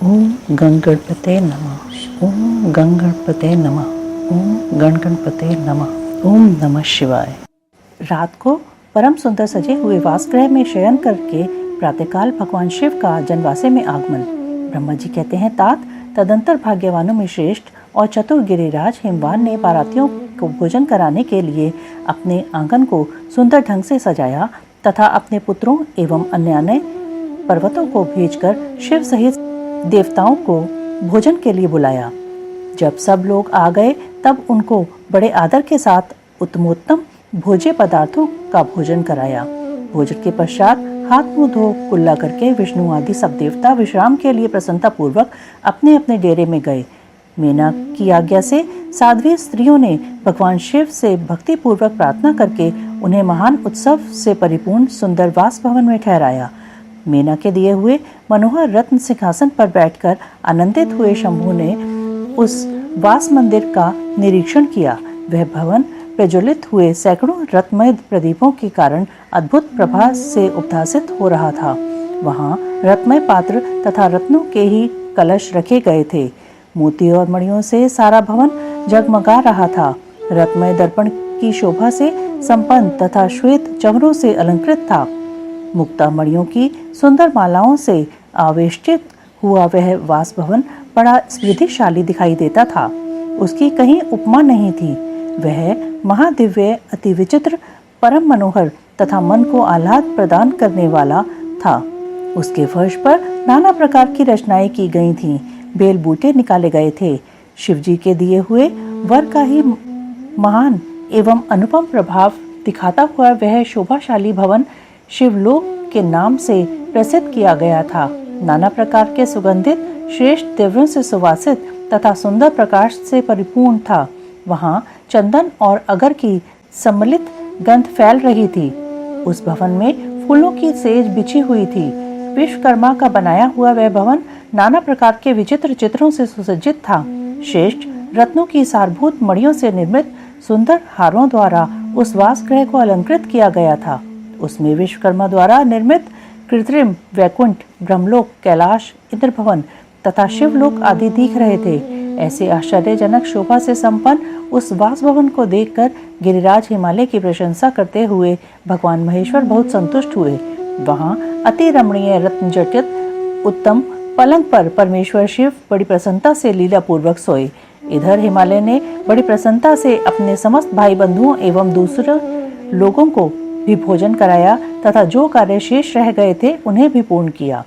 ओम गणगणपते नमः। ओम गणगणपते नमः। ओम गणगणपते नमः। ओम नमः शिवाय। रात को परम सुंदर सजे हुए वासगृह में शयन करके प्रातःकाल भगवान शिव का जनवासे में आगमन। ब्रह्मा जी कहते हैं, तात तदंतर भाग्यवानों में श्रेष्ठ और चतुर गिरिराज हिमवान ने बारातियों को भोजन कराने के लिए अपने आंगन को सुंदर ढंग से सजाया तथा अपने पुत्रों एवं अन्य पर्वतों को भेजकर शिव सहित देवताओं को भोजन के लिए बुलाया। जब सब लोग आ गए तब उनको बड़े आदर के साथ उत्तमोत्तम भोज्य पदार्थों का भोजन कराया। भोजन के पश्चात हाथ मुंह धो कुल्ला करके विष्णु आदि सब देवता विश्राम के लिए प्रसन्नता पूर्वक अपने अपने डेरे में गए। मीना की आज्ञा से साध्वी स्त्रियों ने भगवान शिव से भक्ति पूर्वक प्रार्थना करके उन्हें महान उत्सव से परिपूर्ण सुंदर वास भवन में ठहराया। मीना के दिए हुए मनोहर रत्न सिंहासन पर बैठकर आनंदित हुए शंभू ने उस वास मंदिर का निरीक्षण किया। वह भवन प्रज्वलित हुए सैकड़ों रत्नमय प्रदीपों के कारण अद्भुत प्रभा से उद्भासित हो रहा था। वहां रत्नमय पात्र तथा रत्नों के ही कलश रखे गए थे। मोती और मणियों से सारा भवन जगमगा रहा था। रत्नमय दर्पण की शोभा से संपन्न तथा श्वेत चमरों से अलंकृत था। मुक्ता मणियों की सुंदर मालाओं से आवेष्टित हुआ वह वास भवन बड़ा स्मृतिशाली दिखाई देता था। उसकी कहीं उपमा नहीं थी। वह महादिव्य, अति विचित्र, परम मनोहर तथा मन को आह्लाद प्रदान करने वाला था। उसके फर्श पर नाना प्रकार की रचनाएं की गई थीं। बेल बूटे निकाले गए थे। शिवजी के दिए हुए वर का ही महान एवं अनुपम प्रभाव दिखाता हुआ वह शोभाशाली भवन शिवलोक के नाम से प्रसिद्ध किया गया था। नाना प्रकार के सुगंधित श्रेष्ठ द्रव्यों से सुवासित तथा सुंदर प्रकाश से परिपूर्ण था। वहां चंदन और अगर की सम्मिलित गंध फैल रही थी। उस भवन में फूलों की सेज बिछी हुई थी। विश्वकर्मा का बनाया हुआ वह भवन नाना प्रकार के विचित्र चित्रों से सुसज्जित था। श्रेष्ठ रत्नों की सारभूत मणियों से निर्मित सुंदर हारों द्वारा उस वासगृह को अलंकृत किया गया था। उसमें विश्वकर्मा द्वारा निर्मित कृत्रिम वैकुंठ, ब्रह्मलोक, कैलाश, इंद्र भवन तथा शिवलोक आदि दिख रहे थे। ऐसे आश्चर्यजनक शोभा से संपन्न उस वास भवन को देखकर गिरिराज हिमालय की प्रशंसा करते हुए भगवान महेश्वर बहुत संतुष्ट हुए। वहां अति रमणीय रत्न जटित उत्तम पलंग पर परमेश्वर शिव बड़ी प्रसन्नता से लीला पूर्वक सोए। इधर हिमालय ने बड़ी प्रसन्नता से अपने समस्त भाई बंधुओं एवं दूसरे लोगों को भी भोजन कराया तथा जो कार्य शेष रह गए थे उन्हें भी पूर्ण किया।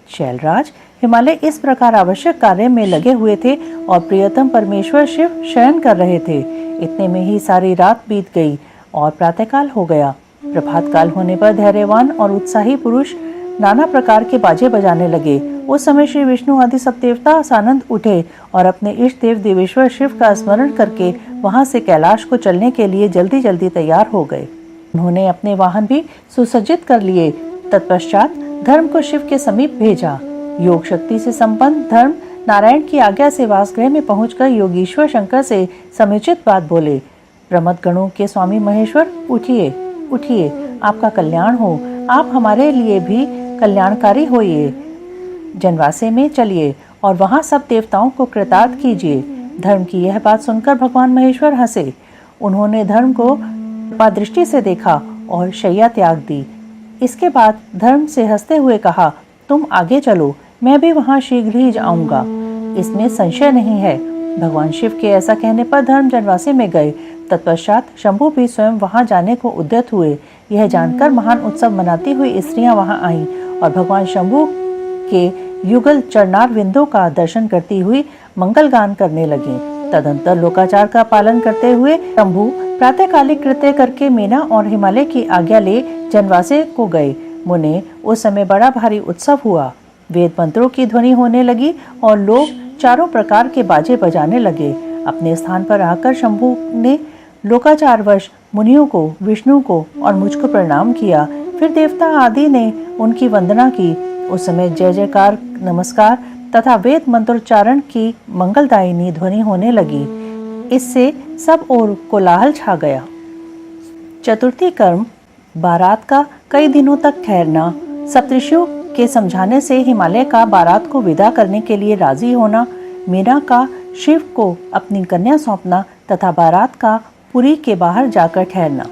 शैलराज हिमालय इस प्रकार आवश्यक कार्य में लगे हुए थे और प्रियतम परमेश्वर शिव शयन कर रहे थे। इतने में ही सारी रात बीत गई और प्रातःकाल हो गया। प्रभात काल होने पर धैर्यवान और उत्साही पुरुष नाना प्रकार के बाजे बजाने लगे। उस समय श्री विष्णु आदि सब देवता सानंद उठे और अपने इष्ट देव देवेश्वर शिव का स्मरण करके वहां से कैलाश को चलने के लिए जल्दी जल्दी तैयार हो गए। उन्होंने अपने वाहन भी सुसज्जित कर लिए। तत्पश्चात धर्म को शिव के समीप भेजा। योग शक्ति से संपन्न धर्म नारायण की आज्ञा से वासगृह में पहुंचकर योगीश्वर शंकर से समुचित बात बोले। प्रमद गणों के स्वामी महेश्वर, उठिए उठिए, आपका कल्याण हो। आप हमारे लिए भी कल्याणकारी होइए। जनवासे में चलिए और वहां सब देवताओं को कृतार्थ कीजिए। धर्म की यह बात सुनकर भगवान महेश्वर हंसे। उन्होंने धर्म को दृष्टि से देखा और शैया त्याग दी। इसके बाद धर्म से हंसते हुए कहा, तुम आगे चलो, मैं भी वहां शीघ्र ही जाऊंगा, इसमें संशय नहीं है। भगवान शिव के ऐसा कहने पर धर्म जनवासे में गए। तत्पश्चात शंभू भी स्वयं वहां जाने को उद्यत हुए। यह जानकर महान उत्सव मनाती हुई स्त्रियां वहां आईं और भगवान शंभू के युगल चरणार विंदों का दर्शन करती हुई मंगल गान करने लगी। तदंतर लोकाचार का पालन करते हुए शंभू प्रातःकालिक कृत्य करके मीना और हिमालय की आज्ञा ले जनवासे को गए। मुने उस समय बड़ा भारी उत्सव हुआ। वेद मंत्रों की ध्वनि होने लगी और लोग चारों प्रकार के बाजे बजाने लगे। अपने स्थान पर आकर शंभू ने लोकाचारवश मुनियों को, विष्णु को और मुझको प्रणाम किया। फिर देवता आदि ने उनकी वंदना की। उस समय जय जयकार, नमस्कार तथा वेद मंत्रोच्चारण की मंगलदायिनी ध्वनि होने लगी। इससे सब ओर कोलाहल छा गया। चतुर्थी कर्म, बारात का कई दिनों तक ठहरना, सप्तऋषियों के समझाने से हिमालय का बारात को विदा करने के लिए राजी होना, मीना का शिव को अपनी कन्या सौंपना तथा बारात का पुरी के बाहर जाकर ठहरना।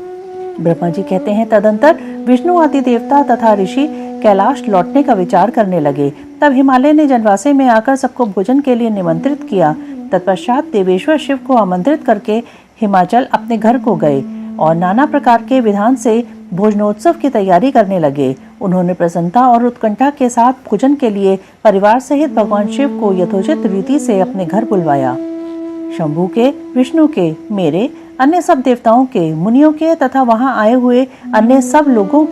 ब्रह्मा जी कहते हैं, तदंतर विष्णु आदि देवता तथा ऋषि कैलाश लौटने का विचार करने लगे। तब हिमालय ने जनवासे में आकर सबको भोजन के लिए निमंत्रित किया। तत्पश्चात देवेश्वर शिव को आमंत्रित करके हिमाचल अपने घर को गए और नाना प्रकार के विधान से भोजनोत्सव की तैयारी करने लगे। उन्होंने प्रसन्नता और उत्कंठा के साथ भोजन के लिए परिवार सहित भगवान शिव को यथोचित रीति से अपने घर बुलवाया। शंभू के, विष्णु के, मेरे, अन्य सब देवताओं के, मुनियों के तथा वहां आए हुए अन्य सब लोगों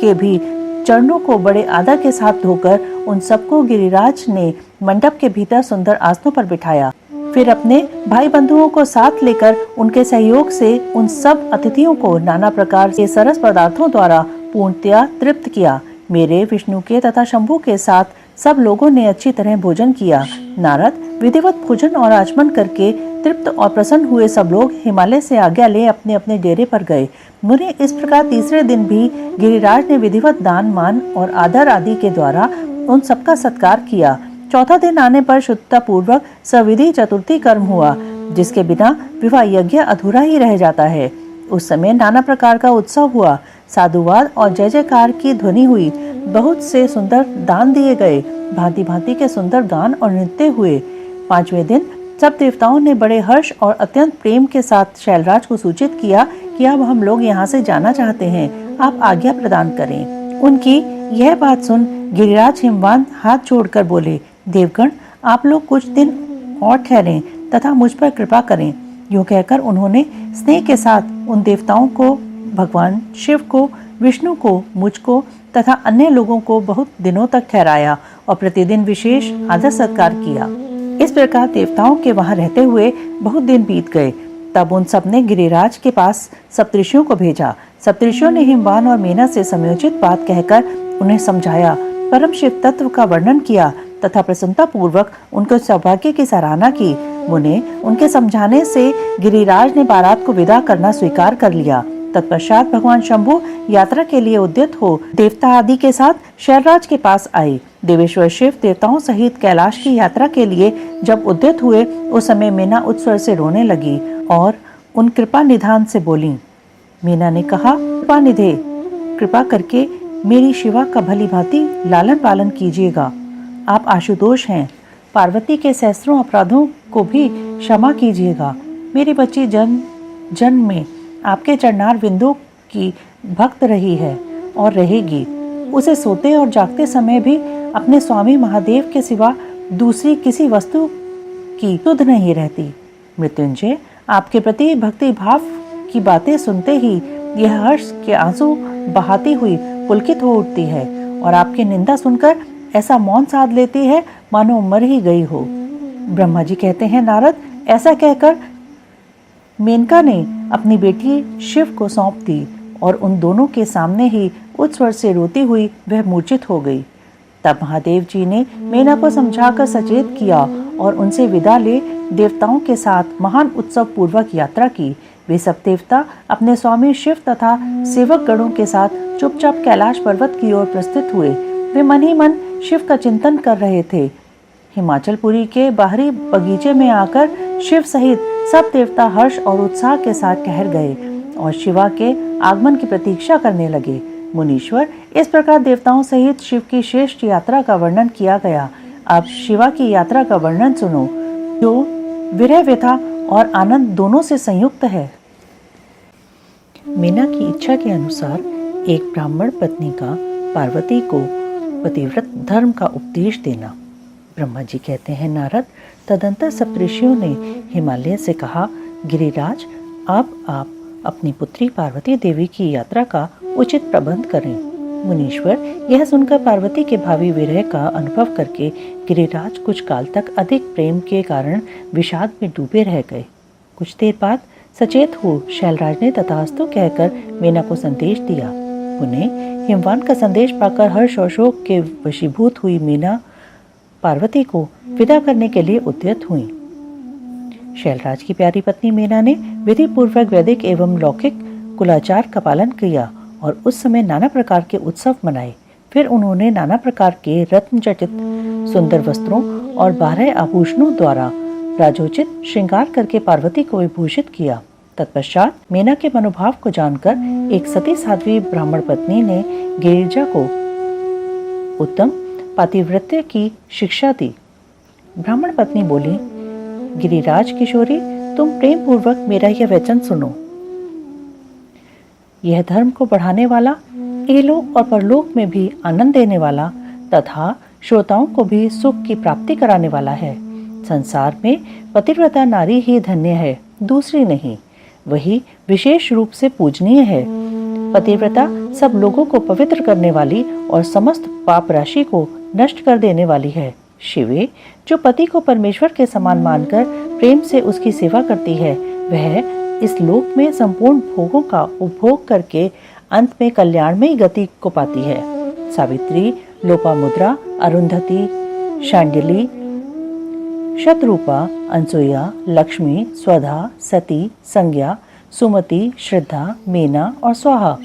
के भी चरणों को बड़े आदर के साथ धोकर उन सबको गिरिराज ने मंडप के भीतर सुंदर आसनों पर बिठाया। फिर अपने भाई बंधुओं को साथ लेकर उनके सहयोग से उन सब अतिथियों को नाना प्रकार के सरस पदार्थों द्वारा पूर्णतया तृप्त किया। मेरे, विष्णु के तथा शंभू के साथ सब लोगों ने अच्छी तरह भोजन किया। नारद विधिवत भोजन और आचमन करके तृप्त और प्रसन्न हुए सब लोग हिमालय से आज्ञा ले अपने अपने डेरे पर गए। मुनि इस प्रकार तीसरे दिन भी गिरिराज ने विधिवत दान, मान और आदर आदि के द्वारा उन सबका सत्कार किया। चौथा दिन आने पर शुद्धता पूर्वक सविधि चतुर्थी कर्म हुआ, जिसके बिना विवाह यज्ञ अधूरा ही रह जाता है। उस समय नाना प्रकार का उत्सव हुआ, साधुवाद और जय जयकार की ध्वनि हुई, बहुत से सुंदर दान दिए गए, भांति भांति के सुंदर गान और नृत्य हुए। पांचवें दिन सब देवताओं ने बड़े हर्ष और अत्यंत प्रेम के साथ शैलराज को सूचित किया कि अब हम लोग यहाँ से जाना चाहते हैं, आप आज्ञा प्रदान करें। उनकी यह बात सुन गिरिराज हिमवान हाथ जोड़कर बोले, देवगण, आप लोग कुछ दिन और ठहरें तथा मुझ पर कृपा करें। यूं कहकर उन्होंने स्नेह के साथ उन देवताओं को, भगवान शिव को, विष्णु को, मुझको तथा अन्य लोगों को बहुत दिनों तक ठहराया और प्रतिदिन विशेष आदर सत्कार किया। इस प्रकार देवताओं के वहां रहते हुए बहुत दिन बीत गए। तब उन सब ने गिरिराज के पास सप्तऋषियों को भेजा। सप्तऋषियों ने हिमवान और मीना से समयोचित बात कहकर उन्हें समझाया, परम शिव तत्व का वर्णन किया तथा प्रसन्नता पूर्वक उनके सौभाग्य की सराहना की। मुने उनके समझाने से गिरिराज ने बारात को विदा करना स्वीकार कर लिया। तत्पश्चात भगवान शंभू यात्रा के लिए उद्यत हो देवता आदि के साथ शैलराज के पास आए। देवेश्वर शिव देवताओं सहित कैलाश की यात्रा के लिए जब उद्यत हुए, उस समय मीना उच्च से रोने लगी और उन कृपा निधान से बोली। मीना ने कहा, कृपा निधे, कृपा करके मेरी शिवा का भली भांति लालन पालन कीजिएगा। आप आशुतोष हैं, पार्वती के सहस्त्रों अपराधों को भी क्षमा कीजिएगा। मेरी बच्ची जन्म में आपके चरणार विंदों की भक्त रही है और रहेगी। उसे सोते और जागते समय भी अपने स्वामी महादेव के सिवा दूसरी किसी वस्तु की सुध नहीं रहती। मृत्युंजय, आपके प्रति भक्ति भाव की बातें सुनते ही यह हर्ष के आंसू बहाती हुई पुलकित हो उठती है और आपकी निंदा सुनकर ऐसा मौन साध लेती है मानो मर ही गई हो। ब्रह्मा जी कहते हैं, नारद, ऐसा कहकर मेनका ने अपनी बेटी शिव को सौंप दी और उन दोनों के सामने ही उच्च स्वर से रोती हुई वह मूर्छित हो गई। तब महादेव जी ने मेना को समझाकर सचेत किया और उनसे विदा ले देवताओं के साथ महान उत्सव पूर्वक यात्रा की। वे सब देवता अपने स्वामी शिव तथा सेवक गणों के साथ चुपचाप कैलाश पर्वत की ओर प्रस्थित हुए। वे मन ही मन शिव का चिंतन कर रहे थे। हिमाचलपुरी के बाहरी बगीचे में आकर शिव सहित सब देवता हर्ष और उत्साह के साथ ठहर गए और शिवा के आगमन की प्रतीक्षा करने लगे। मुनीश्वर, इस प्रकार देवताओं सहित शिव की श्रेष्ठ यात्रा का वर्णन किया गया। अब शिवा की यात्रा का वर्णन सुनो, जो विरह व्यथा और आनंद दोनों से संयुक्त है। मीना की इच्छा के अनुसार एक ब्राह्मण पत्नी का पार्वती को पतिव्रत धर्म का उपदेश देना। ब्रह्मा जी कहते हैं, नारद, तदंतर सप्तऋषियों ने हिमालय से कहा, गिरिराज, अब आप अपनी पुत्री पार्वती देवी की यात्रा का उचित प्रबंध करें। मुनीश्वर, यह सुनकर पार्वती के भावी विरह का अनुभव करके गिरिराज कुछ काल तक अधिक प्रेम के कारण विषाद में डूबे रह गए। कुछ देर बाद सचेत हो शैलराज ने तथास्तु कहकर मीना को संदेश दिया। उन्हें हिमवान का संदेश पाकर हर्ष और शोक के वशीभूत हुई मीना पार्वती को विदा करने के लिए उद्यत हुई। शैलराज की प्यारी पत्नी मीना ने विधि पूर्वक वैदिक एवं लौकिक कुलाचार का पालन किया और उस समय नाना प्रकार के उत्सव मनाए। फिर उन्होंने नाना प्रकार के रत्नजटित सुंदर वस्त्रों और 12 आभूषणों द्वारा राजोचित श्रृंगार करके पार्वती को विभूषित किया। तत्पश्चात मेना के मनोभाव को जानकर एक सती साध्वी ब्राह्मण पत्नी ने गिरिजा को उत्तम पातिव्रत्य की शिक्षा दी। ब्राह्मण पत्नी बोली, गिरिराज किशोरी, तुम प्रेम पूर्वक मेरा यह वचन सुनो। यह धर्म को बढ़ाने वाला, इहलोक और परलोक में भी आनंद देने वाला तथा श्रोताओं को भी सुख की प्राप्ति कराने वाला है। संसार में पतिव्रता नारी ही धन्य है, दूसरी नहीं। वही विशेष रूप से पूजनीय है। पतिव्रता सब लोगों को पवित्र करने वाली और समस्त पाप राशि को नष्ट कर देने वाली है। शिवे, जो पति को परमेश्वर के समान मानकर प्रेम से उसकी सेवा करती है, वह इस लोक में संपूर्ण भोगों का उपभोग करके अंत में कल्याणमयी गति को पाती है। सावित्री, लोपामुद्रा, अरुंधति, शांडिली, शतरूपा, अनसुया, लक्ष्मी, स्वधा, सती, संज्ञा, सुमति, श्रद्धा, मीना और स्वाहा,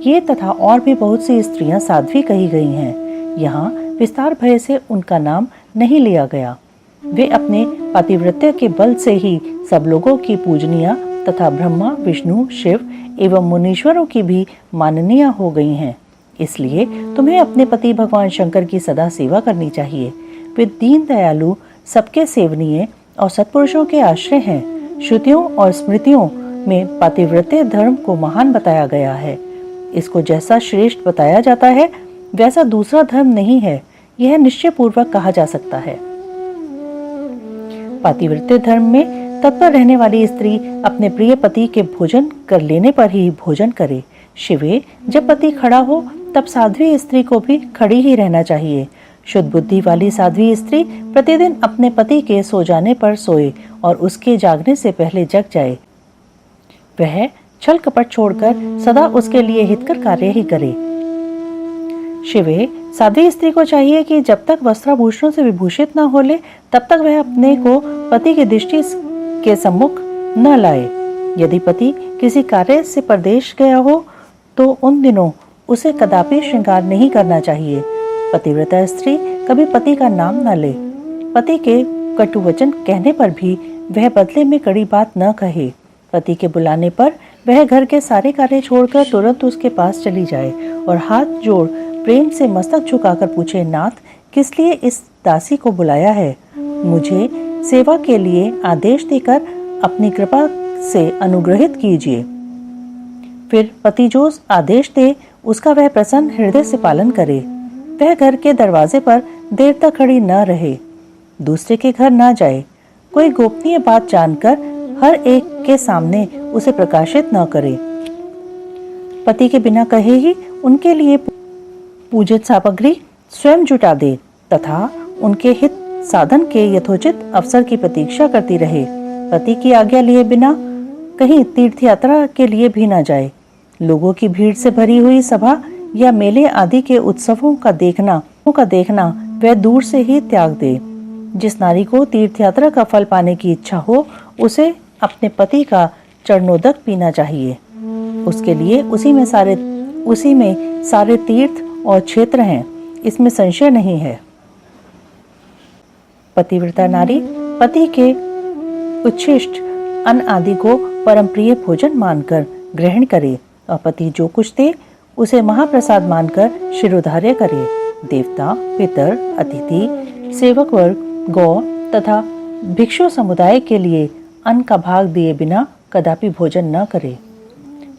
ये तथा और भी बहुत सी स्त्रियां साध्वी कही गई हैं। यहाँ विस्तार भय से उनका नाम नहीं लिया गया। वे अपने पातिव्रत्य के बल से ही सब लोगों की पूजनीय तथा ब्रह्मा, विष्णु, शिव एवं मुनीश्वरों की भी माननीय हो गई हैं। इसलिए तुम्हें अपने पति भगवान शंकर की सदा सेवा करनी चाहिए। वे दीन दयालु, सबके सेवनीय और सत्पुरुषों के आश्रय हैं। श्रुतियों और स्मृतियों में पातिव्रत्य धर्म को महान बताया गया है। इसको जैसा श्रेष्ठ बताया जाता है, वैसा दूसरा धर्म नहीं है, यह निश्चय पूर्वक कहा जा सकता है। पातिव्रत्य धर्म में तत्पर रहने वाली स्त्री अपने प्रिय पति के भोजन कर लेने पर ही भोजन करे। शिवे, जब पति खड़ा हो तब साध्वी स्त्री को भी खड़ी ही रहना चाहिए। शुद्ध बुद्धि वाली साध्वी स्त्री प्रतिदिन अपने पति के सो जाने पर सोए और उसके जागने से पहले जग जाए। वह छल कपट छोड़कर सदा उसके लिए हितकर कार्य ही करे। शिवे, साध्वी स्त्री को चाहिए कि जब तक वस्त्राभूषणों से विभूषित न हो ले, तब तक वह अपने को पति की दृष्टि के सम्मुख न लाए। यदि पति किसी कार्य से परदेश गया हो तो उन दिनों उसे कदापि श्रृंगार नहीं करना चाहिए। पतिव्रता स्त्री कभी पति का नाम न ले। पति के कटु वचन कहने पर भी वह बदले में कड़ी बात न कहे। पति के बुलाने पर वह घर के सारे कार्य छोड़कर तुरंत उसके पास चली जाए और हाथ जोड़ प्रेम से मस्तक झुकाकर पूछे, नाथ, किस लिए इस दासी को बुलाया है? मुझे सेवा के लिए आदेश देकर अपनी कृपा से अनुग्रहित कीजिए। फिर पति जो आदेश दे उसका वह प्रसन्न हृदय से पालन करे। वह घर के दरवाजे पर देर तक खड़ी न रहे, दूसरे के घर न जाए, कोई गोपनीय बात जानकर हर एक के सामने उसे प्रकाशित न करे। पति के बिना कहे ही उनके लिए पूजित सामग्री स्वयं जुटा दे तथा उनके हित साधन के यथोचित अवसर की प्रतीक्षा करती रहे। पति की आज्ञा लिए बिना कहीं तीर्थ यात्रा के लिए भी न जाए। लोगों की भीड़ से भरी हुई सभा या मेले आदि के उत्सवों का देखना वह दूर से ही त्याग दे। जिस नारी को तीर्थ यात्रा का फल पाने की इच्छा हो, उसे अपने पति का चरणोदक पीना चाहिए। उसके लिए उसी में सारे तीर्थ और क्षेत्र हैं, इसमें संशय नहीं है। पतिव्रता नारी पति के उच्छिष्ट अन्न आदि को परम प्रिय भोजन मानकर ग्रहण करे और पति जो कुछ दे उसे महाप्रसाद मानकर शिरोधार्य करे। देवता, पितर, अतिथि, सेवक वर्ग, गौ तथा भिक्षु समुदाय के लिए अन्न का भाग दिए बिना कदापि भोजन न करे।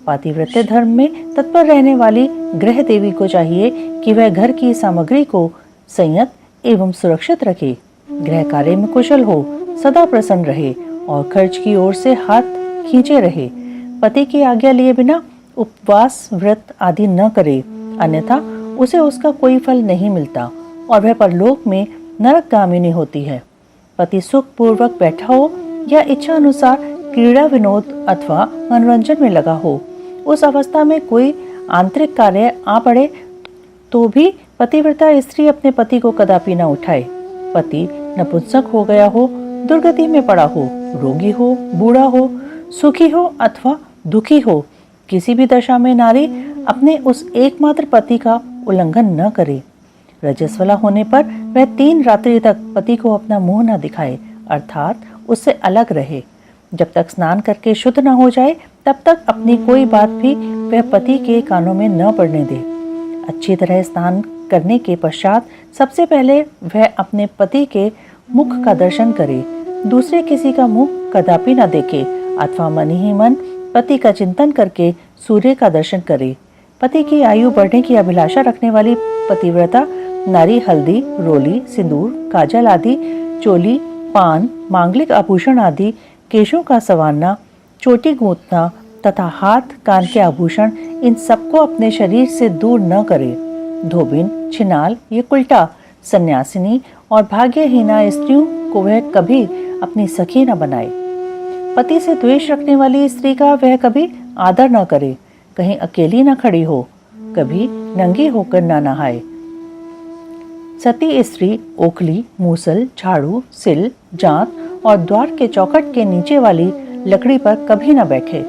पातिव्रत्य धर्म में तत्पर रहने वाली गृह देवी को चाहिए कि वह घर की सामग्री को संयत एवं सुरक्षित रखे, गृह कार्य में कुशल हो, सदा प्रसन्न रहे और खर्च की ओर से हाथ खींचे रहे। पति की आज्ञा लिए बिना उपवास, व्रत आदि न करे, अन्यथा उसे उसका कोई फल नहीं मिलता और वह परलोक में नरकगामिनी होती है। पति सुख पूर्वक बैठा हो या इच्छा अनुसार क्रीड़ा, विनोद अथवा मनोरंजन में लगा हो, उस अवस्था में कोई आंतरिक कार्य आ पड़े तो भी पतिव्रता स्त्री अपने पति को कदापि न उठाए। पति नपुंसक हो गया हो, दुर्गति में पड़ा हो, रोगी हो, बूढ़ा हो, सुखी हो अथवा दुखी हो, किसी भी दशा में नारी अपने उस एकमात्र पति का उल्लंघन न करे। रजस्वला होने पर वह 3 रात्रि तक पति को अपना मुंह न दिखाए, अर्थात उससे अलग रहे। जब तक स्नान करके शुद्ध न हो जाए तब तक अपनी कोई बात भी वह पति के कानों में न पड़ने दे। अच्छी तरह स्नान करने के पश्चात सबसे पहले वह अपने पति के मुख का दर्शन करे, दूसरे किसी का मुख कदापि न देखे अथवा मन ही मन पति का चिंतन करके सूर्य का दर्शन करे। पति की आयु बढ़ने की अभिलाषा रखने वाली पतिव्रता नारी हल्दी, रोली, सिंदूर, काजल आदि, चोली, पान, मांगलिक आभूषण आदि, केशों का संवारना, चोटी गूंथना तथा हाथ कान के आभूषण, इन सबको अपने शरीर से दूर न करे। धोबिन, छिनाल, ये कुल्टा, सन्यासिनी और भाग्यहीना स्त्रियों को वह कभी अपनी सखी न बनाए। पति से द्वेष रखने वाली स्त्री का वह कभी आदर न करे, कहीं अकेली न खड़ी हो, कभी नंगी होकर न नहाए। सती स्त्री ओखली, मूसल, झाड़ू, सिल, जांत और द्वार के चौखट के नीचे वाली लकड़ी पर कभी न बैठे।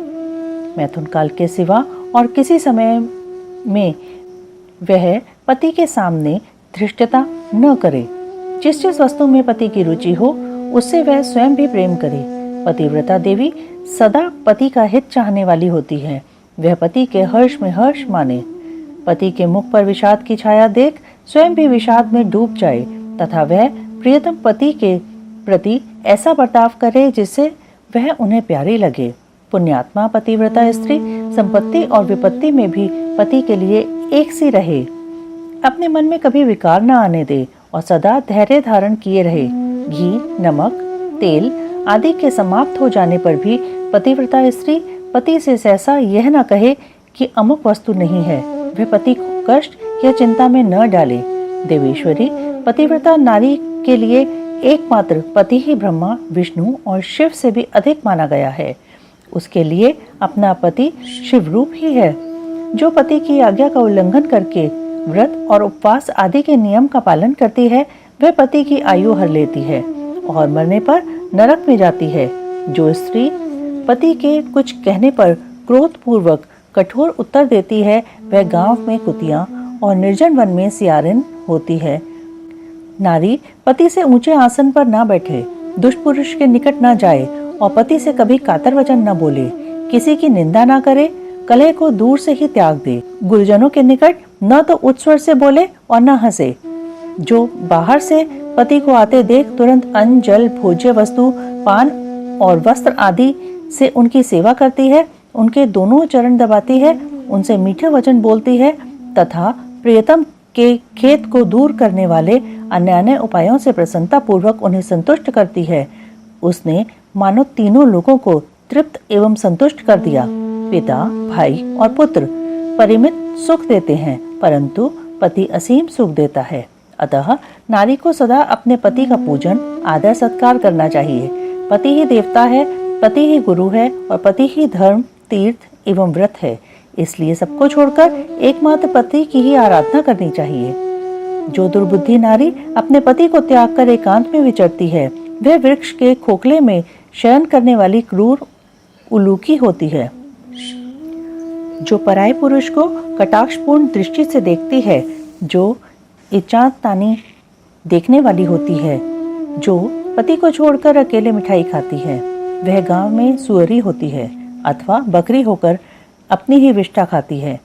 मैथुन काल के सिवा और किसी समय में वह पति के सामने धृष्टता न करे। जिस जिस वस्तु में पति की रुचि हो उससे वह स्वयं भी प्रेम करे। पतिव्रता देवी सदा पति का हित चाहने वाली होती है। वह पति के हर्ष में हर्ष माने, पति के मुख पर विषाद की छाया देख स्वयं भी विषाद में डूब जाए तथा वह प्रियतम पति के प्रति ऐसा बर्ताव करे जिससे वह उन्हें प्यारी लगे। पुण्यात्मा पतिव्रता स्त्री संपत्ति और विपत्ति में भी पति के लिए एक सी रहे, अपने मन में कभी विकार न आने दे और सदा धैर्य धारण किए रहे। घी, नमक, तेल आदि के समाप्त हो जाने पर भी पतिव्रता स्त्री पति से सहसा यह न कहे कि अमुक वस्तु नहीं है। वह पति को कष्ट या चिंता में न डाले। देवेश्वरी पतिव्रता नारी के लिए एकमात्र पति ही ब्रह्मा, विष्णु और शिव से भी अधिक माना गया है। उसके लिए अपना पति शिव रूप ही है। जो पति की आज्ञा का उल्लंघन करके व्रत और उपवास आदि के नियम का पालन करती है वह पति की आयु हर लेती है और मरने पर नरक में जाती है। जो स्त्री पति के कुछ कहने पर क्रोध पूर्वक कठोर उत्तर देती है वह गांव में कुतिया और निर्जन वन में सियारिन होती है। नारी पति से ऊंचे आसन पर न बैठे, दुष्ट पुरुष के निकट न जाए और पति से कभी कातर वचन न बोले, किसी की निंदा न करे, कलह को दूर से ही त्याग दे, गुरुजनों के निकट न तो उच्च स्वर से बोले और न हंसे। जो बाहर से पति को आते देख तुरंत अन्न, जल, भोज्य वस्तु, पान और वस्त्र आदि से उनकी सेवा करती है, उनके दोनों चरण दबाती है, उनसे मीठे वचन बोलती है तथा प्रियतम के खेत को दूर करने वाले अन्य अन्य उपायों से प्रसन्नता पूर्वक उन्हें संतुष्ट करती है, उसने मानो तीनों लोगों को तृप्त एवं संतुष्ट कर दिया। पिता, भाई और पुत्र परिमित सुख देते हैं परंतु पति असीम सुख देता है। अतः नारी को सदा अपने पति का पूजन, आदर, सत्कार करना चाहिए। पति ही देवता है, पति ही गुरु है और पति ही धर्म, तीर्थ एवं व्रत है। इसलिए सबको छोड़कर एकमात्र पति की ही आराधना करनी चाहिए। जो दुर्बुद्धि नारी अपने पति को त्याग कर एकांत में विचरती है वह वृक्ष के खोखले में शयन करने वाली क्रूर उलूकी होती है। जो पराये पुरुष को कटाक्षपूर्ण दृष्टि से देखती है, जो इच्छातानी देखने वाली होती है, जो पति को छोड़कर अकेले मिठाई खाती है, वह गांव में सुअरी होती है अथवा बकरी होकर अपनी ही विष्ठा खाती है।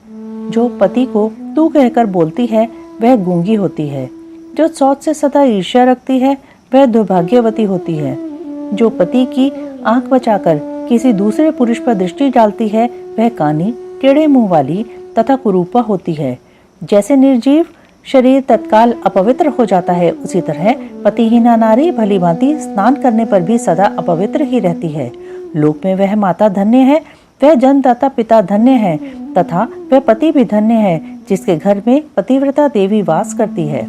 जो पति को तू कहकर बोलती है वह गूंगी होती है। जो सौत से सदा ईर्ष्या रखती है वह दुर्भाग्यवती होती है। जो पति की आंख बचाकर किसी दूसरे पुरुष पर दृष्टि डालती है वह कानी, टेढ़े मुंह वाली तथा कुरूपा होती है। जैसे निर्जीव शरीर तत्काल अपवित्र हो जाता है उसी तरह पतिहीना नारी भली भांति स्नान करने पर भी सदा अपवित्र ही रहती है। लोक में वह माता धन्य है, वह जन्मदाता पिता धन्य है तथा वह पति भी धन्य है जिसके घर में पतिव्रता देवी वास करती है।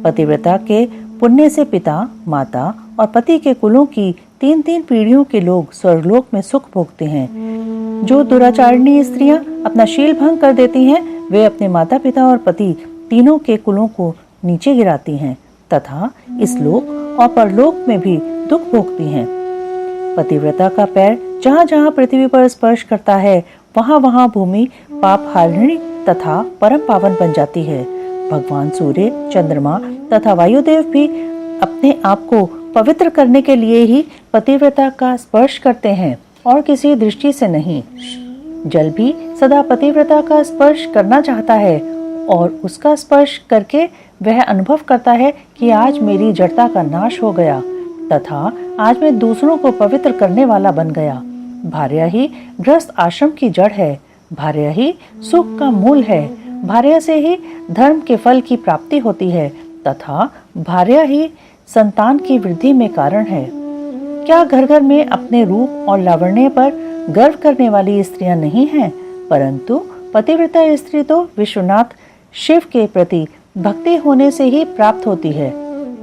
पतिव्रता के पुण्य से पिता, माता और पति के कुलों की 3-3 पीढ़ियों के लोग स्वर्गलोक में सुख भोगते हैं। जो दुराचारणी स्त्रियां अपना शील भंग कर देती हैं वे अपने माता पिता और पति तीनों के कुलों को नीचे गिराती हैं तथा इस लोक और परलोक में भी दुख भोगती हैं। पतिव्रता का पैर जहाँ जहाँ पृथ्वी पर स्पर्श करता है वहाँ वहाँ भूमि पाप हारिणी तथा परम पावन बन जाती है। भगवान सूर्य, चंद्रमा तथा वायुदेव भी अपने आप को पवित्र करने के लिए ही पतिव्रता का स्पर्श करते हैं और किसी दृष्टि से नहीं। जल भी सदा पतिव्रता का स्पर्श करना चाहता है और उसका स्पर्श करके वह अनुभव करता है कि आज मेरी जड़ता का नाश हो गया तथा आज मैं दूसरों को पवित्र करने वाला बन गया। भार्या ही गृहस्थ आश्रम की जड़ है, भार्या ही सुख का मूल है, भार्या से ही धर्म के फल की प्राप्ति होती है तथा भार्या ही संतान की वृद्धि में कारण है। क्या घर घर में अपने रूप और लावण्य पर गर्व करने वाली स्त्रियां नहीं हैं? परंतु पतिव्रता स्त्री तो विश्वनाथ शिव के प्रति भक्ति होने से ही प्राप्त होती है।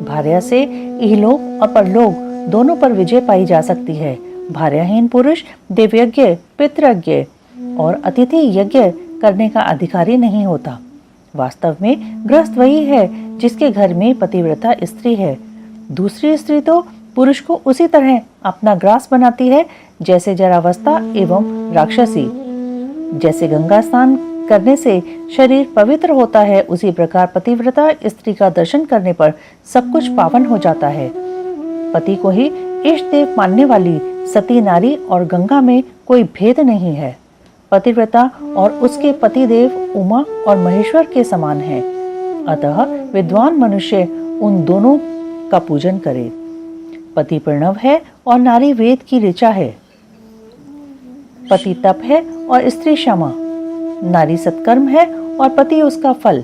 भार्या से इहलोक और परलोक दोनों पर विजय पाई जा सकती है। भार्याहीन पुरुष देवयज्ञ, पितृयज्ञ और अतिथि यज्ञ करने का अधिकारी नहीं होता। वास्तव में गृहस्थ वही है जिसके घर में पतिव्रता स्त्री है। दूसरी स्त्री तो पुरुष को उसी तरह अपना ग्रास बनाती है जैसे जरावस्था एवं राक्षसी। जैसे गंगा स्नान करने से शरीर पवित्र होता है, उसी प्रकार पतिव्रता स्त्री का दर्शन करने पर सब कुछ पावन हो जाता है। पति को ही इष्ट देव मानने वाली सती नारी और गंगा में कोई भेद नहीं है। पतिव्रता और उसके पति देव उमा और महेश्वर के समान हैं। अतः विद्वान मनुष्य उन दोनों का पूजन करे। पति प्रणव है और नारी वेद की ऋचा है। पति तप है और स्त्री क्षमा, नारी सत्कर्म है और पति उसका फल।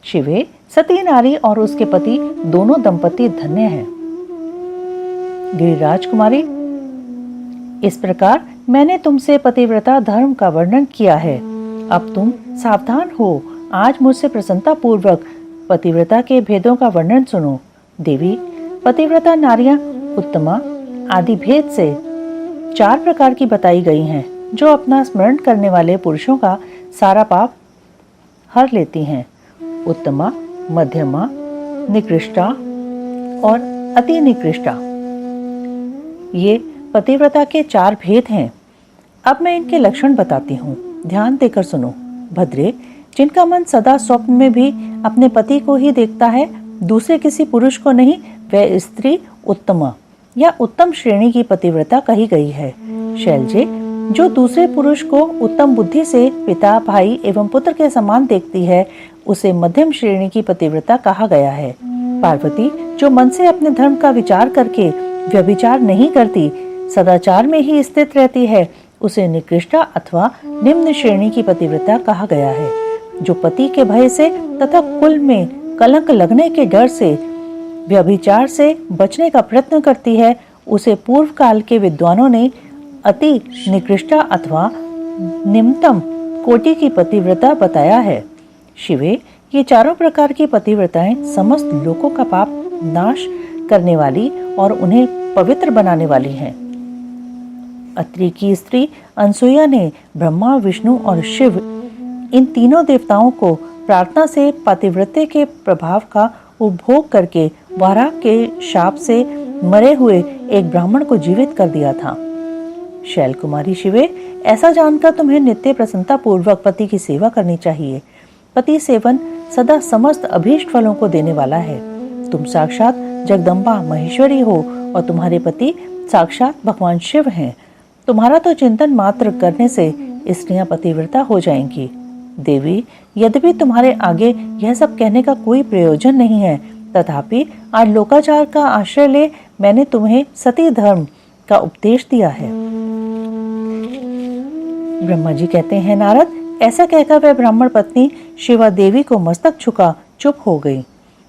शिवे सती नारी और उसके पति दोनों दंपति धन्य हैं। गिरिराज कुमारी, इस प्रकार मैंने तुमसे पतिव्रता धर्म का वर्णन किया है। अब तुम सावधान हो। आज मुझसे प्रसन्नता पूर्वक पतिव्रता के भेदों का वर्णन सुनो। देवी, पतिव्रता नारियां उत्तमा आदि भेद से 4 प्रकार की बताई गई हैं, जो अपना स्मरण करने वाले पुरुषों का सारा पाप हर लेती हैं। उत्तमा, मध्यमा, निकृष्टा और अति निकृष्टा, ये पतिव्रता के 4 भेद हैं। अब मैं इनके लक्षण बताती हूँ, ध्यान देकर सुनो। भद्रे, जिनका मन सदा स्वप्न में भी अपने पति को ही देखता है, दूसरे किसी पुरुष को नहीं, वह स्त्री उत्तमा या उत्तम श्रेणी की पतिव्रता कही गई है। शैलजे, जो दूसरे पुरुष को उत्तम बुद्धि से पिता, भाई एवं पुत्र के समान देखती है, उसे मध्यम श्रेणी की पतिव्रता कहा गया है। पार्वती, जो मन से अपने धर्म का विचार करके व्यभिचार नहीं करती, सदाचार में ही स्थित रहती है, उसे निकृष्टा अथवा निम्न श्रेणी की पतिव्रता कहा गया है। जो पति के भय से तथा कुल में कलंक लगने के डर से व्यभिचार से बचने का प्रयत्न करती है, उसे पूर्व काल के विद्वानों ने अति निकृष्टा अथवा निम्नतम कोटि की पतिव्रता बताया है। शिवे, ये चारों प्रकार की पतिव्रताएं समस्त लोकों का पाप नाश करने वाली और उन्हें पवित्र बनाने वाली हैं। अत्रि की स्त्री अनसुईया ने ब्रह्मा, विष्णु और शिव इन तीनों देवताओं को प्रार्थना से पतिव्रते के प्रभाव का उपभोग करके वाराह के शाप से मरे हुए एक ब्राह्मण को जीवित कर दिया था। शैल कुमारी शिवे, ऐसा जानकर तुम्हें नित्य प्रसन्नता पूर्वक पति की सेवा करनी चाहिए। पति सेवन सदा समस्त अभीष्ट फलों को देने वाला है। तुम साक्षात जगदम्बा महेश्वरी हो और तुम्हारे पति साक्षात भगवान शिव हैं। तुम्हारा तो चिंतन मात्र करने से स्त्रियां पतिव्रता हो जाएंगी। देवी, यद्यपि तुम्हारे आगे यह सब कहने का कोई प्रयोजन नहीं है, तथापि आज लोकाचार का आश्रय ले मैंने तुम्हें सती धर्म का उपदेश दिया है। ब्रह्मा जी कहते हैं, नारद, ऐसा कहकर वह ब्राह्मण पत्नी शिवा देवी को मस्तक झुका चुप हो गई।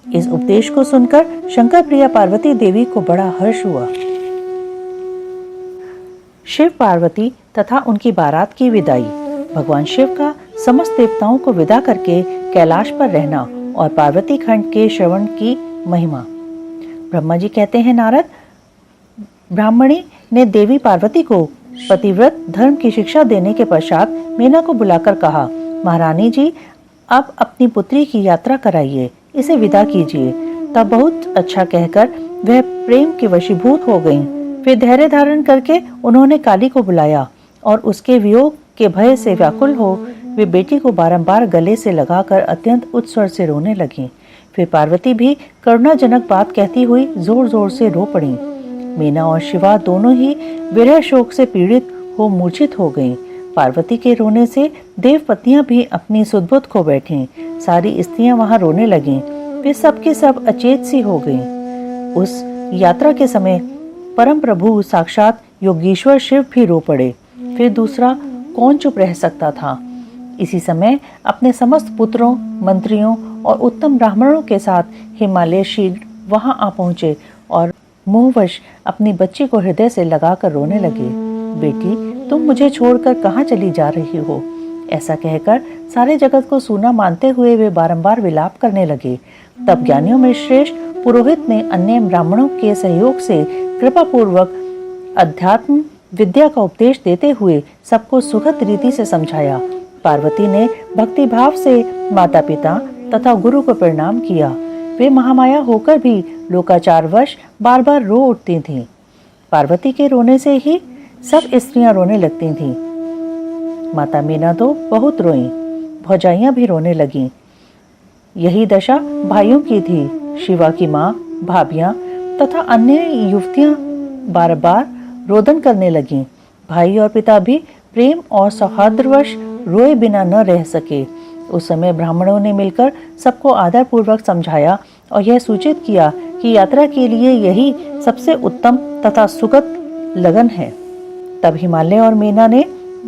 इस उपदेश को सुनकर शंकर प्रिया पार्वती देवी को बड़ा हर्ष हुआ। शिव पार्वती तथा उनकी बारात की विदाई। भगवान शिव का समस्त देवताओं को विदा करके कैलाश पर रहना और पार्वती खंड के श्रवण की महिमा। ब्रह्मा जी कहते हैं, नारद, ब्राह्मणी ने देवी पार्वती को पतिव्रत धर्म की शिक्षा देने के पश्चात मीना को बुलाकर कहा, महारानी जी, अब अपनी पुत्री की यात्रा कराइए, इसे विदा कीजिए। तब बहुत अच्छा कहकर वह प्रेम के वशीभूत हो गईं। फिर धैर्य धारण करके उन्होंने काली को बुलाया और उसके वियोग के भय से व्याकुल हो वे बेटी को बारंबार गले से लगाकर अत्यंत उच्च स्वर से रोने लगीं। फिर पार्वती भी करुणाजनक बात कहती हुई जोर जोर से रो पड़ी। मीना और शिवा दोनों ही विरह शोक से पीड़ित हो मूर्छित हो गईं। पार्वती के रोने से देवपत्नियां भी अपनी सुध-बुध खो बैठीं। सारी स्त्रियां वहां रोने लगीं। वे सबके सब अचेत सी हो गईं। उस यात्रा के समय परम प्रभु साक्षात योगीश्वर शिव भी रो पड़े। फिर दूसरा कौन चुप रह सकता था। इसी समय अपने समस्त पुत्रों, मंत्रियों और उत्तम ब्राह्मणों के साथ हिमालय शीघ्र वहां आ पहुंचे और मोहवश अपनी बच्ची को हृदय से लगाकर रोने लगे। बेटी, तुम मुझे छोड़कर कहाँ चली जा रही हो? ऐसा कहकर सारे जगत को सूना मानते हुए वे बारंबार विलाप करने लगे। तब ज्ञानियों में श्रेष्ठ पुरोहित ने अन्य ब्राह्मणों के सहयोग से कृपा पूर्वक अध्यात्म विद्या का उपदेश देते हुए सबको सुखद रीति से समझाया। पार्वती ने भक्ति भाव से माता पिता तथा गुरु को प्रणाम किया। वे महामाया होकर भी लोकाचारवश बार बार रो उठती थीं। पार्वती के रोने से ही सब स्त्रियां रोने लगती थीं। माता मीना तो बहुत रोईं, भौजाइयां भी रोने लगीं। यही दशा भाइयों की थी। शिवा की माँ, भाभियां तथा अन्य युवतियां बार बार रोदन करने लगीं। भाई और पिता भी प्रेम और सौहार्दवश रोए बिना न रह सके। उस समय ब्राह्मणों ने मिलकर सबको आदर पूर्वक समझाया और यह सूचित किया कि यात्रा के लिए यही सबसे उत्तम तथा सुगत लगन है। तब हिमालय और मीना ने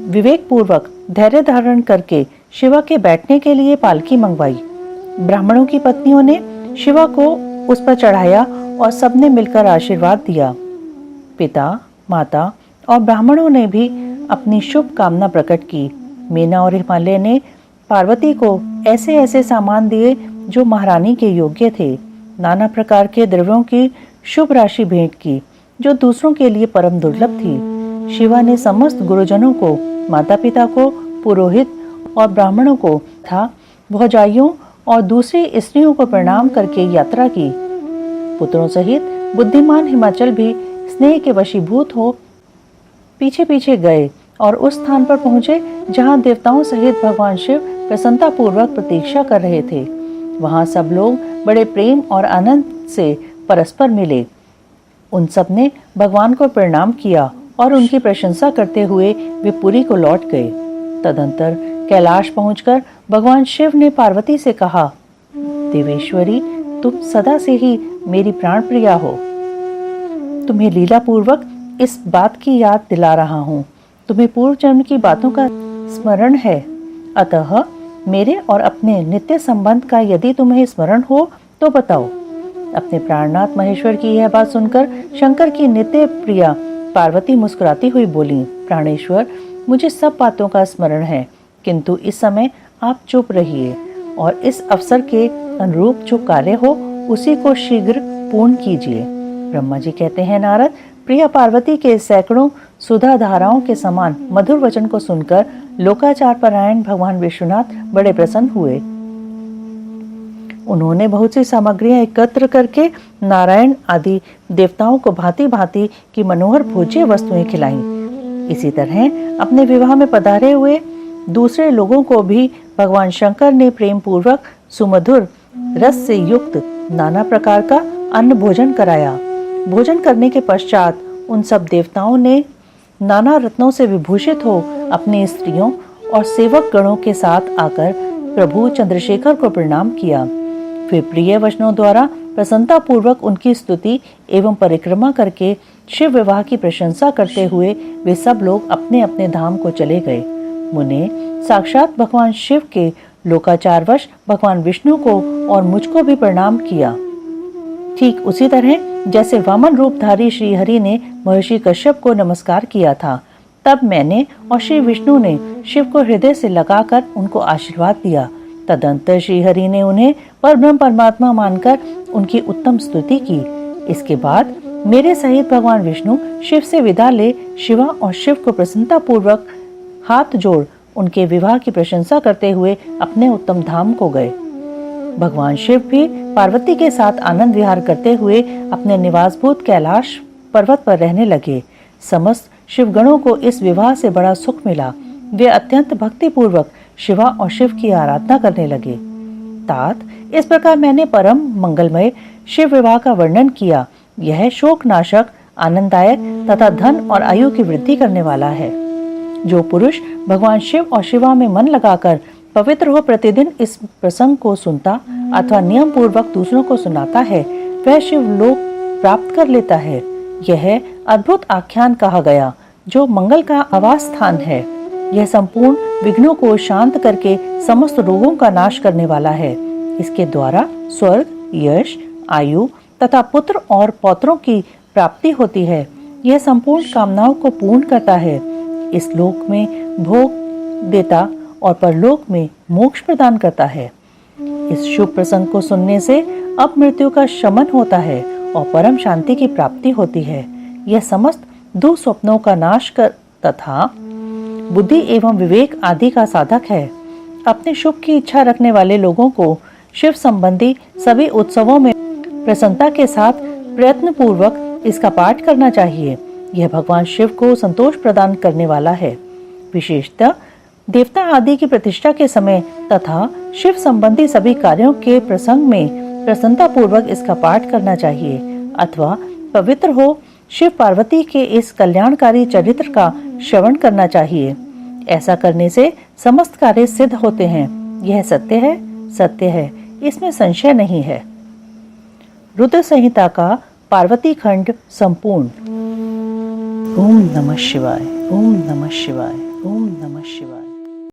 विवेक पूर्वक धैर्य धारण करके शिवा के बैठने के लिए पालकी मंगवाई। ब्राह्मणों की पत्नियों ने शिवा को उस पर चढ़ाया और सबने मिलकर आशीर्वाद दिया। पिता, माता और ब्राह्मणों ने भी अपनी शुभ कामना प्रकट की। मीना और हिमालय ने पार्वती को ऐसे ऐसे सामान दिए जो महारानी के योग्य थे। नाना प्रकार के द्रव्यों की शुभ राशि भेंट की जो दूसरों के लिए परम दुर्लभ थी। शिवा ने समस्त गुरुजनों को, माता पिता को, पुरोहित और ब्राह्मणों को था भौजाइयों और दूसरी स्त्रियों को प्रणाम करके यात्रा की। पुत्रों सहित बुद्धिमान हिमाचल भी स्नेह के वशीभूत हो पीछे पीछे गए और उस स्थान पर पहुंचे जहां देवताओं सहित भगवान शिव प्रसन्नता पूर्वक प्रतीक्षा कर रहे थे। वहां सब लोग बड़े प्रेम और आनंद से परस्पर मिले। उन सब ने भगवान को प्रणाम किया और उनकी प्रशंसा करते हुए वे पुरी को लौट गए। तदंतर कैलाश पहुंचकर भगवान शिव ने पार्वती से कहा, देवेश्वरी, तुम सदा से ही मेरी प्राण प्रिया हो। तुम्हें लीला पूर्वक इस बात की याद दिला रहा हूँ। तुम्हें पूर्व जन्म की बातों का स्मरण है। अतः मेरे और अपने नित्य संबंध का यदि तुम्हें स्मरण हो तो बताओ। अपने प्राणनाथ महेश्वर की यह बात सुनकर शंकर की नित्य प्रिया पार्वती मुस्कुराती हुई बोली, प्राणेश्वर, मुझे सब बातों का स्मरण है, किंतु इस समय आप चुप रहिए और इस अवसर के अनुरूप जो कार्य हो उसी को शीघ्र पूर्ण कीजिए। ब्रह्मा जी कहते हैं, नारद, प्रिया पार्वती के सैकड़ों सुधा धाराओं के समान मधुर वचन को सुनकर लोकाचार परायण भगवान विश्वनाथ बड़े प्रसन्न हुए। उन्होंने बहुत सी सामग्रियां एकत्र करके नारायण आदि देवताओं को भांति भांति की मनोहर भोज्य वस्तुएं खिलाईं। इसी तरह अपने विवाह में पधारे हुए दूसरे लोगों को भी भगवान शंकर ने प्रेम पूर्वक सुमधुर रस से युक्त नाना प्रकार का अन्न भोजन कराया। भोजन करने के पश्चात उन सब देवताओं ने नाना रत्नों से विभूषित हो अपनी स्त्रियों और सेवक गणों के साथ आकर प्रभु चंद्रशेखर को प्रणाम किया। फिर प्रिय वचनों द्वारा प्रसन्नता पूर्वक उनकी स्तुति एवं परिक्रमा करके शिव विवाह की प्रशंसा करते हुए वे सब लोग अपने अपने धाम को चले गए। मुने साक्षात भगवान शिव के लोकाचारवश भगवान विष्णु को और मुझको भी प्रणाम किया। ठीक उसी तरह जैसे वामन रूपधारी श्री हरि ने महर्षि कश्यप को नमस्कार किया था, तब मैंने और श्री विष्णु ने शिव को हृदय से लगाकर उनको आशीर्वाद दिया। तदंतर श्री हरि ने उन्हें परब्रह्म परमात्मा मानकर उनकी उत्तम स्तुति की। इसके बाद मेरे सहित भगवान विष्णु शिव से विदा ले शिवा और शिव को प्रसन्नता पूर्वक हाथ जोड़ उनके विवाह की प्रशंसा करते हुए अपने उत्तम धाम को गए। भगवान शिव भी पार्वती के साथ आनंद विहार करते हुए अपने निवासभूत कैलाश पर्वत पर रहने लगे। समस्त शिवगणों को इस विवाह से बड़ा सुख मिला। वे अत्यंत भक्ति पूर्वक शिवा और शिव की आराधना करने लगे। तात, इस प्रकार मैंने परम मंगलमय शिव विवाह का वर्णन किया। यह शोकनाशक, आनंददायक तथा धन और आयु की वृद्धि करने वाला है। जो पुरुष भगवान शिव और शिवा में मन लगाकर पवित्र हो प्रतिदिन इस प्रसंग को सुनता अथवा नियम पूर्वक दूसरों को सुनाता है, वह शिव लोक प्राप्त कर लेता है। यह अद्भुत आख्यान कहा गया जो मंगल का आवास स्थान है। यह संपूर्ण विघ्नों को शांत करके समस्त रोगों का नाश करने वाला है। इसके द्वारा स्वर्ग, यश, आयु तथा पुत्र और पौत्रों की प्राप्ति होती है। यह संपूर्ण कामनाओं को पूर्ण करता है। इस लोक में भोग देता और परलोक में मोक्ष प्रदान करता है। इस शुभ प्रसंग को सुनने से अब मृत्यु का शमन होता है और परम शांति की प्राप्ति होती है। यह समस्त दुःस्वप्नों का नाश कर तथा बुद्धि एवं विवेक आदि का साधक है। अपने शुभ की इच्छा रखने वाले लोगों को शिव संबंधी सभी उत्सवों में प्रसन्नता के साथ प्रयत्न पूर्वक इसका पाठ करना चाहिए। यह भगवान शिव को संतोष प्रदान करने वाला है। विशेषतः देवता आदि की प्रतिष्ठा के समय तथा शिव संबंधी सभी कार्यों के प्रसंग में प्रसन्नता पूर्वक इसका पाठ करना चाहिए अथवा पवित्र हो शिव पार्वती के इस कल्याणकारी चरित्र का श्रवण करना चाहिए। ऐसा करने से समस्त कार्य सिद्ध होते हैं। यह सत्य है, सत्य है, इसमें संशय नहीं है। रुद्र संहिता का पार्वती खंड संपूर्ण। ओम नमः शिवाय, ओम नमः शिवाय, ओम नमः शिवाय।